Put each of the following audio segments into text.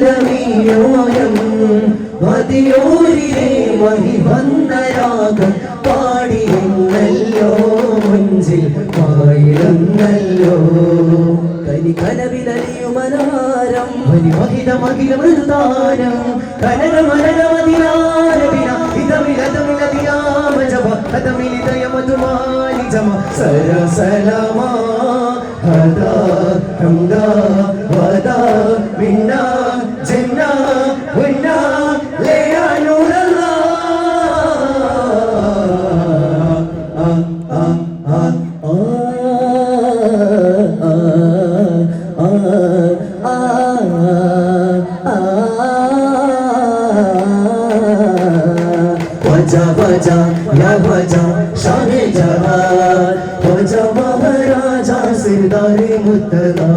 മധുവല്ലമീയോരം മതിയോരിലെ മഹിവന്ദരാഗം പാടിയെന്നല്ലോ മുഞ്ചിൽ പായിടുന്നല്ലോ കനി കനവിലലിയുമനാരം മഹിതമകിലമൃതാരം കനകമനമതിനാരവിന ഇതമിലതമിലതിയാമജപ അതമിലിതയമതുമാലിജമ സരസലമാ ഹദാ ഹംദാ വദാ മിന്നാ ജന്നാ വന്നാ ലയാ നൂറല്ലാ वजा वजा या वजा शाहे जहान वजा महाराजा सिरदारे मुत्तदा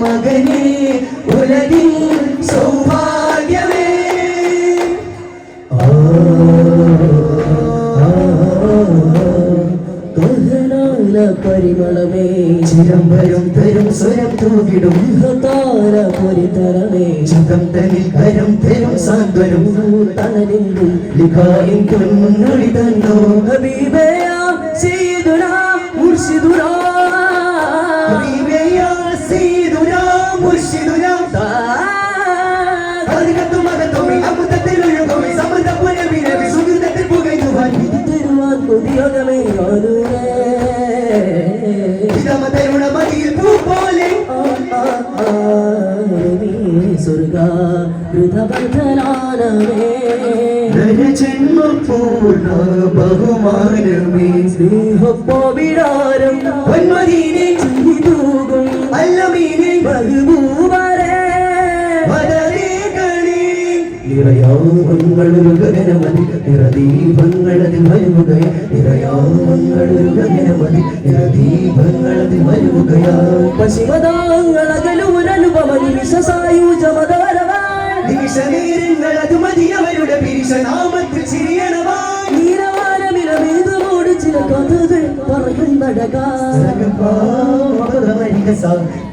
മകനെ ഉലകിൻ സൗഭാഗ്യമേ പരിമളമേ ചിരംബരം തരും സ്വരം തൂകിടും താര പൊരിതരമേ ചുകം തനിൽ കരം തരും സാന്ത്വനം തണലിന്തും ലിഖായും പൊന്നുളി തന്നോ ഹബീബയാ സയ്യിദുനാ മുർശിദുനാ ഹബീബയാ സയ്യിദുനാ മുർശിദുനാ അതികത്തു മകത്തുമി അമുതത്തിലൊഴുകും സമൃദ്ധപുരവിനെ സുഗന്ധത്തിൽ പുകയുവാൻ വിധി തരുവാൻ കൊതിയോഗമേ ആദൂരേ ജന്മപൂർണ്ണ ബഹുമാനമേ സ്നേഹപ്പോവിടാരം പൊന്മദീനെ ചുരിതൂകും അല്ലമീനെ ബഹുഭൂവരേ നിറയാമങ്ങളൊരു ഗഗനമതി നിറദീപങ്ങളതിൽ വരുകയാ നിറയാമങ്ങളൊരു ഗഗനമതി നിറദീപങ്ങളതിൽ വരുകയാ പശിമതാങ്ങളകലൂരനുപമനി വിശ്വസായൂജമതാരവാൻ നിമിഷനേരങ്ങളതു മതി അവരുടെ പിരിശനാമത്തിൽ ചിരിയണവാൻ നീരവാരമിലമേതുമോട് ചില കഥകൾ പറയുന്നടകാ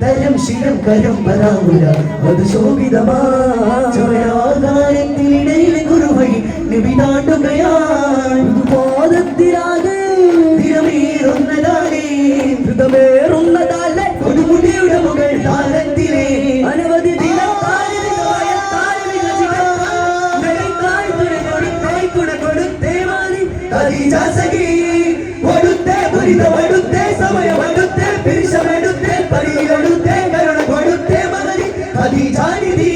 തരം ശിരം കരം വരാമുല അത് ശോഭിതമാകാരത്തിനിടയിലെ കുറുവൈ നിബിനാട്ടുകയാൻ ബോധത്തിലാകെ ധീരമേറുന്നതാലേ ധൃതമേറുന്നതാലേ കൊടുമുടിയുടെ മുകൾ താരത്തിലെ അനവധി കൊടുത്തേ സമയമെടുത്തേ പിരിശമെടുത്തേ പരിയിലെടുത്തേ കരുണ കൊടുത്തേ മകനി ഖദീജാനിധി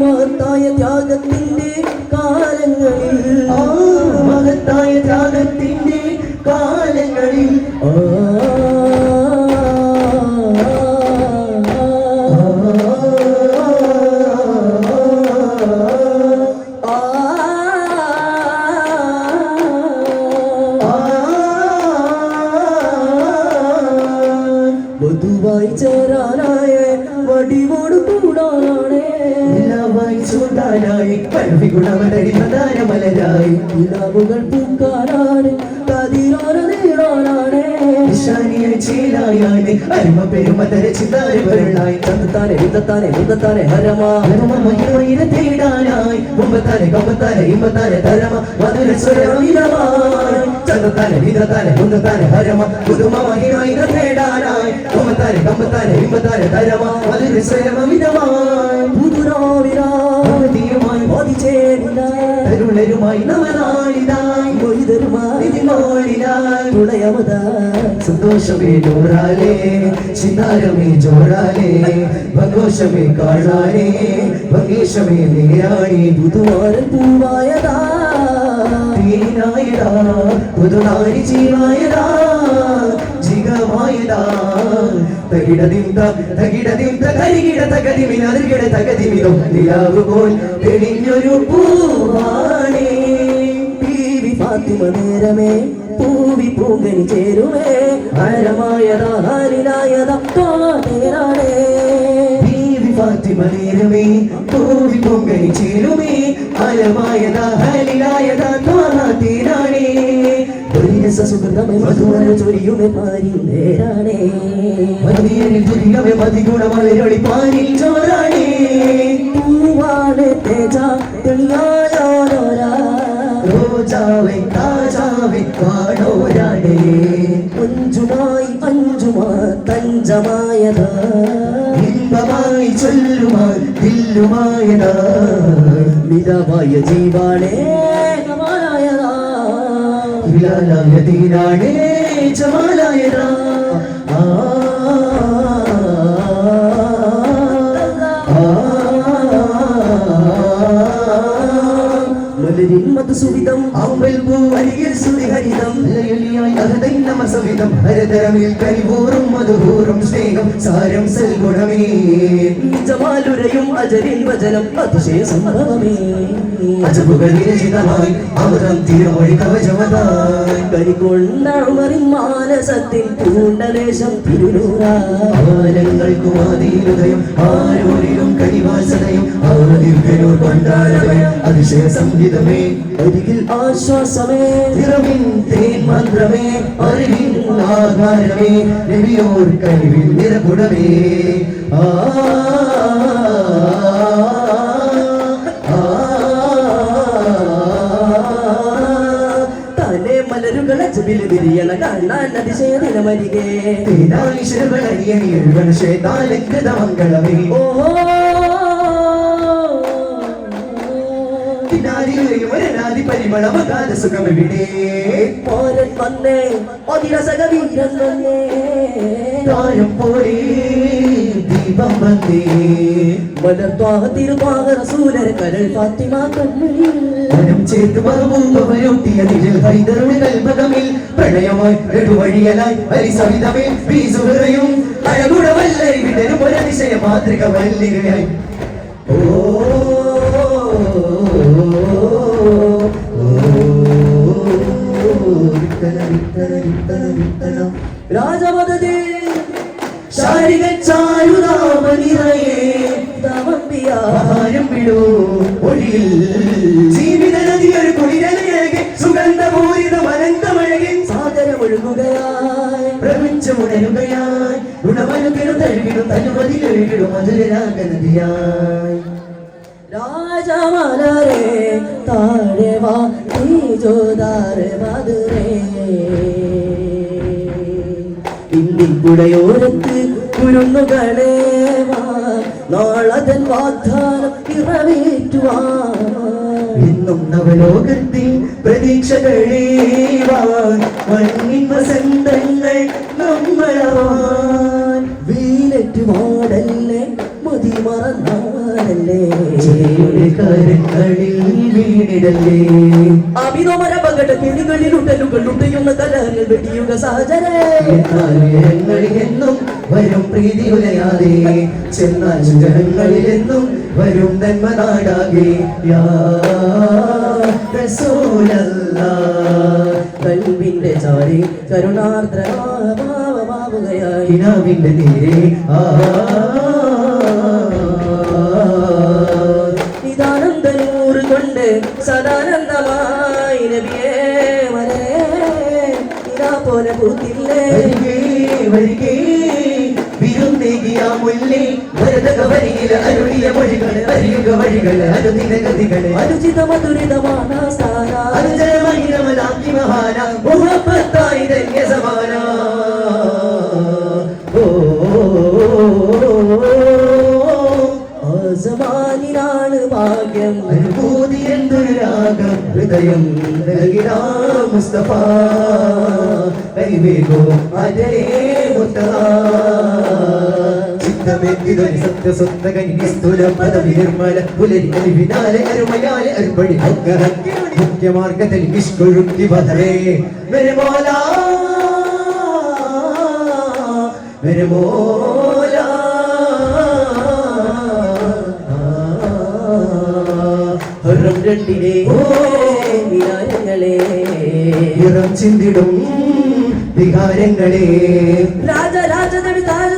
മഹത്തായ ത്യാഗത്തിന്റെ കാലങ്ങളിൽ മഹത്തായ ത്യാഗത്തിന്റെ കാലങ്ങളിൽ വധുവായി ചേരാനായ വടിവോട് കൂടാനാണേ നിലാവായി ചൂടാനായി പഴവിഗുണമലരി പ്രധാനമലരായി നിലാവുകൾ പൂക്കാനാണ് കതിരാറ് നേടാനാണേ നിശാനിയായി ശീലായായി അരിമ പെരുമ തരച്ചിതാരി വരളായി ചന്തത്താനെ വിന്തത്താനെ മുന്തത്താനെ ഹരമാ ഹരമ മഹിമയിലെ തേടാനായി മുമ്പത്താനെ കമ്പത്താനെ ഇമ്പത്താനെ തരമ മധുര സ്വരമിതമായി ചന്തത്താനെ വിന്തത്താനെ മുന്തത്താനെ ഹരമ പുതുമ മഹിമയിലെ തേടാനായി മുമ്പത്താനെ കമ്പത്താനെ ഇമ്പത്താനെ തരമ മധുര സ്വരമിതമായി പുതുരാവിരാതിയുമായി തരുണരുമായി നവനാളിതായി ഇതിനോളിനായി തുണയമതായി സന്തോഷമേ ജോറാലേ ചിന്താരമേ ജോറാലേ ഭഗോഷമേ കാഴാനേ ഭഗേഷമേ നേരാണി പുതുവാരൻ പൂവായതാ തീനായതാ പുതുനാരി ജീവായതാ ജിഗമായതാ തകിടതിന്ത കരികിട തകതിമിൻ അതിർകിട തകതിമിതം നിലാവുപോൽ തെളിഞ്ഞൊരു പൂവാണേ ബീവി ഫാത്തിമ നേരമേ പൂവി പൂങ്കനി ചേരുമേ ഹരമായതാ ഹരിനായതാ തേരാണേ ബീവി ഫാത്തിമ നേരമേ പൂവി പൂങ്കനി ചേരുമേ ഹരമായതാ ഹരിനായതാ തീരാണേ സുഹൃതമേ മധുവര ചൊരിയുമേ പാരി നേരാണേ മതിയനിൽ ചൊരിയവേ മതിഗുണമലരൊളി പാരിൽ ചോരാണേ പൂവാണ് തേജ തെളിയായോരാ റോജാവേ താജാവേ കാണോരാണേ അഞ്ചുമായി തഞ്ചമായതാ ഇമ്പമായി ചൊല്ലുമായി ദില്ലുമായതാ മിതമായ ജീവാണേ കമാലായതാ ഹിലാലായ തീരാണേ ജമാലായതാ സുവിധം അമ്പൽ പൂ അരികിൽ സുരിഹരിതം ലയലിയായി അഹദൈ നമസവിധം ഹരതരമിൽ കരിവൂറും മധുഹൂറും സ്നേഹം സാരം സൽഗുണമേ ജമാലുരയും അജരിൻ വചനം അതിശയ സംഭവമേ അജബുകൾ വിരചിതമായി അമൃതം തിരുമൊഴി കവചമതായി കരികൊണ്ടമറിൻ മാനസത്തിൽ പൂണ്ടദേശം തിരുനൂറാലങ്ങൾക്കും ആദീനുദയം ആരോരിലും കരിവാസനയും ആദിർഗനൂർ കൊണ്ടാടവയം അതിശയ സംഗീതമേ അരികിൽ ആശ്വാസമേ തിറവിൻ തേൻ മന്ത്രമേ അറിവിൻ ആധാരമേ രവിയോർ കഴിവിൻ നിറകുടമേ തലേ മലരുകളെ ചുബിൽ വിരിയണ കാണാൻ അതിശയദിനമരികെ മംഗളമേ ഓഹോ പരിമളമകാല സുഖമെവിടെ പോരൻ വന്നേ അതിരസകവീരൻ വന്നേ താരം പോലെ ദീപം വന്നേ മലർത്വാഹ തിരുവാഹ റസൂലര കരൾ ഫാത്തിമ കണ്ണിൽ മനം ചേർത്ത് മറുപൂമ്പവരൊട്ടിയ നിഴൽ ഹൈദറുടെ കൽപകമിൽ പ്രണയമായി നെടുവഴിയലായി ഹരിസവിധമേൽ വീസുകയും അഴകുടവല്ലരി വിടരും ഒരതിശയ മാതൃക വല്ലികയായി രാജമദേ ശാരിക ചാരുതാമനിറയേ ആഹാരം വിടൂ ഒഴിയിൽ ജീവിത നദിയൊരു കുളിരലഴകെ സുഗന്ധപൂരിതം അനന്തമഴകെ സാഗരമൊഴുകുകയായി പ്രപഞ്ചമുണരുകയായി ഗുണമനുകിടും തഴുകിടും തനുമതിലൊഴുകിടും മധുരരാഗനദിയായി രാജമലരേ താഴെ വാ നീജോദാരെ മധുരേ ഇന്ത്യപ്പുഴയോരത്ത് കുരുന്നുകളേ വാ നാളതൻ വാഗ്ദാനം നിറവേറ്റുവാൻ ഇന്നും നവലോകത്തിൽ പ്രതീക്ഷകളേ വാ മണ്ണിൻ വസന്തങ്ങൾ നമ്മളാൻ വീലറ്റ് മോടല്ലേ മതി മറന്നാലല്ലേ കാര്യങ്ങളിൽ വീണിടല്ലേ അഭിനോമര പകട്ട കിളികളിൽ ഉടലുകൾ ഉടയുന്ന കലകൾ വെടിയുക സഹചരേ ങ്ങളിൽ എന്നും വരും പ്രീതി ഉലയാതെ ചെന്നാൽ ജനങ്ങളിൽ എന്നും വരും നന്മനാടാകെ യാ റസൂലല്ലാഹ് കൽവിന്റെ ചാരി കരുണാർദ്രമാവുകയായി കിനാവിന്റെ നേരെ നിതാനന്ദനൂറ് കൊണ്ട് സദാനന്ദമായി നബിയേ വരേ ഇതാ പോലെ പൂത്തില്ലേ വരികേ വിരുന്നേകിയ മുല്ലേ ഭരതകവരിയിൽ അരുളിയ മൊഴികൾ അറിയുക വഴികൾ അനുദിന ഗതികളെ അനുചിത മധുരിതமான സ്ഥാന അനുജനമഹിരമലാക്കി മഹാന മുഹബത്തായി ധന്യ സമാന സമാനിനാണ് ഭാഗ്യം അനുഭൂതി എന്തൊരു രാഗം ഹൃദയം നൽകിടാ മുസ്തഫ കൈവേഗോ അജയേ മുസ്തഫ ചിത്തമെത്തിതൊരു സത്യസ്വന്ത കനിസ്തുല പദവി നിർമ്മല പുലരി അരിവിനാലെ അരുമയാലെ അരുപടി മുഖ്യമാർഗത്തിൽ നിഷ്കൊഴുക്കി വധരേ മെരെ മോലാ मेरे मौला ഹറം രണ്ടിലെ വികാരങ്ങളെ നിറം ചിന്തിടും വികാരങ്ങളെ രാജരാജ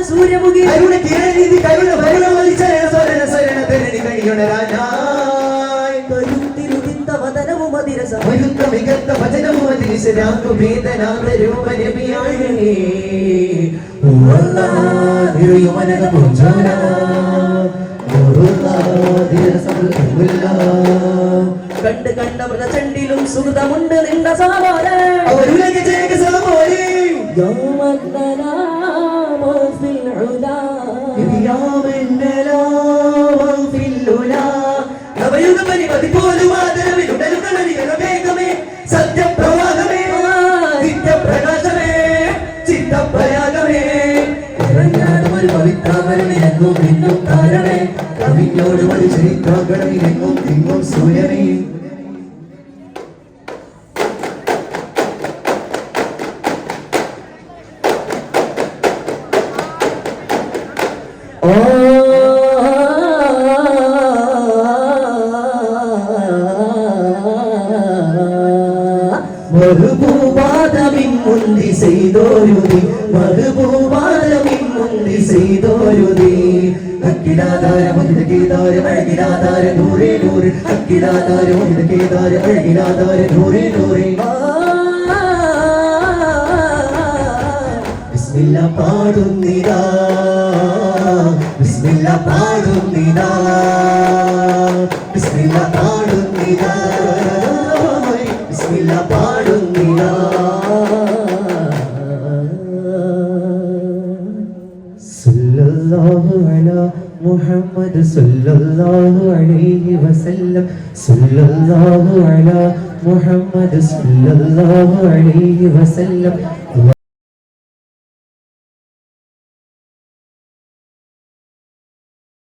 സൂര്യമുഖി കരുണ കിരണീതി കരുണ ഭരണ മലിച്ചരണ സ്വരണ സ്വരണ തരണി കണിയുണ രാജായ് കരുത്തിരുതിത്ത വദനവും അതിരസ മരുത്ത മികത്ത ഭജനവും അതിരിശരാക്കു വേദനാഥ രൂപനബിയായേ നിറയുമനക പൂഞ്ചോല കണ്ട് കണ്ട വ്രതചണ്ടിലും സുഹൃതമുണ്ട് നിണ്ട സാമോല അവരുലക ജയക സാമോലേ യൗമദ്ദലാമു ഫിൽ ഉലാ യാമന്നലാമു ഫിൽ ഉലാ നവയുഗ പരിമതി പോലും ആദരവിലുടലുകളണികളുടെ വേഗമേ സത്യപ്രവാഹമേ നിത്യപ്രകാശമേ ചിത്തപ്രയാഗമേ ഒരു പവിത്രാമരമിലെങ്ങും പിന്നും താരമേ കവിഞ്ഞോട് ഒരു ചരിത്രാകടമിലെങ്ങും തിങ്ങും സൂര്യനേ மறுபூபாதமின் முந்தி செய்தோருதி மறுபூபாதமின் முந்தி செய்தோருதி அக்கிடாதார முதித கேதார அழகிடாதார நூரே நூறு அக்கிடாதார முதித கேதார அழகிடாதார நூரே நூரே ബിസ്മില്ല പാടുന്നിതാ ബിസ്മില്ല പാടുന്നിതാ ബിസ്മില്ല പാടുന്നിതാ ബിസ്മില്ല പാടുന്നിതാ സല്ലല്ലാഹു അലാ മുഹമ്മദ് സല്ലല്ലാഹു അലൈഹി വസല്ലം സല്ലല്ലാഹു അലാ മുഹമ്മദ് സല്ലല്ലാഹു അലൈഹി വസല്ലം